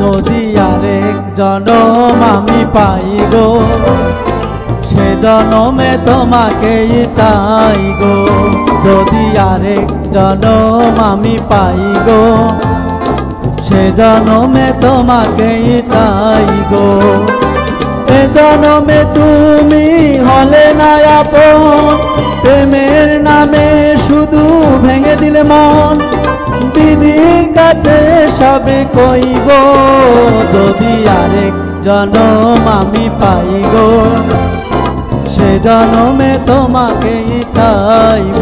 যদি আরেক জনম আমি পাই গো, সে জনমে তোমাকেই চাই গো। যদি আরেক জনম আমি পাই গো, সে জনমে তোমাকেই চাই গো। এ জনমে তুমি হলে না আপন, প্রেমের নামে শুধু ভেঙে দিলে মন। বিধির কাছে সবে কইব, যদি আরেক জনম আমি পাই গো, সে জনমে তোমাকেই চাইব।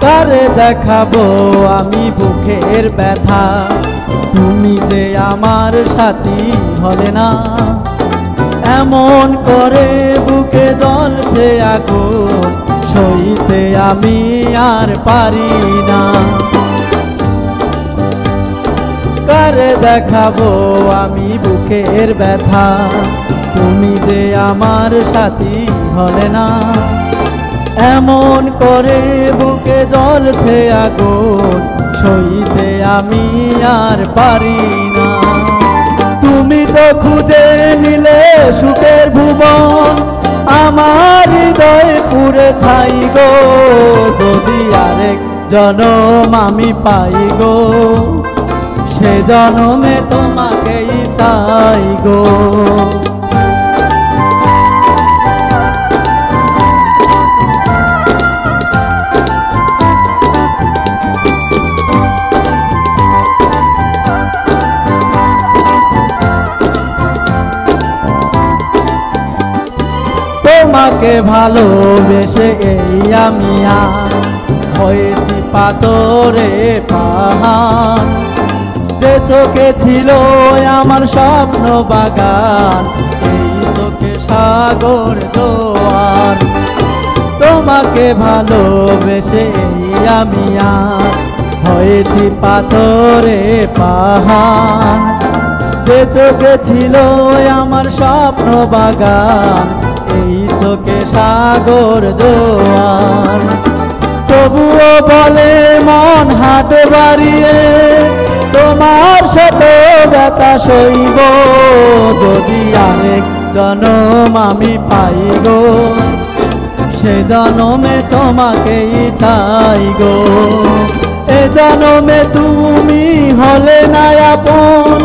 কারে দেখাবো আমি বুকের ব্যথা, তুমি যে আমার সাথী হলে না। এমন করে বুকে জ্বলছে আগুন, সইতে আমি আর পারি না। কারে দেখাবো আমি বুকের ব্যথা, তুমি যে আমার সাথী হলে না। এমন করে বুকে জ্বলছে আগুন, সইতে আমি আর পারি না। তুমি তো খুঁজে নিলে সুখের ভুবন, আমার হৃদয় পুড়ে ছাই গো। যদি আরেক জনম আমি পাই গো, সে জনমে তোমাকেই চাই গো। তোমাকে ভালোবেসে এই আমি আজ হয়েছি পাথরে পাহাড়। যে চোখে ছিল আমার স্বপ্ন বাগান, এই চোখে সাগর জোয়ার। তোমাকে ভালোবেসে এই আমি আজ হয়েছি পাথরে পাহাড়। যে চোখে ছিল আমার স্বপ্ন বাগান, এই চোখে সাগর জোয়ার। তবুও বলে মন হাত বাড়িয়ে, তোমার শত ব্যথা সইব। যদি আরেক জনম আমি পাই গো, সে জনমে তোমাকেই চাই গো। এ জনমে তুমি হলে না আপন,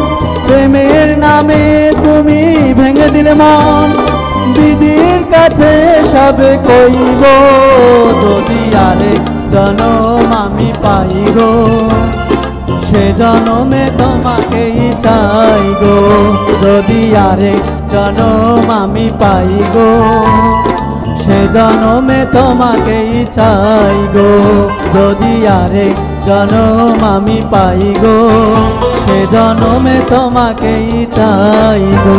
প্রেমের নামে তুমি ভেঙে দিলে মন। বিধির কাছে সবে কইব, যদি আরেক জনম আমি পাই গো, সে জনমে তোমাকেই চাই গো। যদি আরেক জনম আমি পাই গো, সে জনমে তোমাকেই চাই গো। যদি আরেক জনম আমি পাই গো, সে জনমে তোমাকেই চাই গো।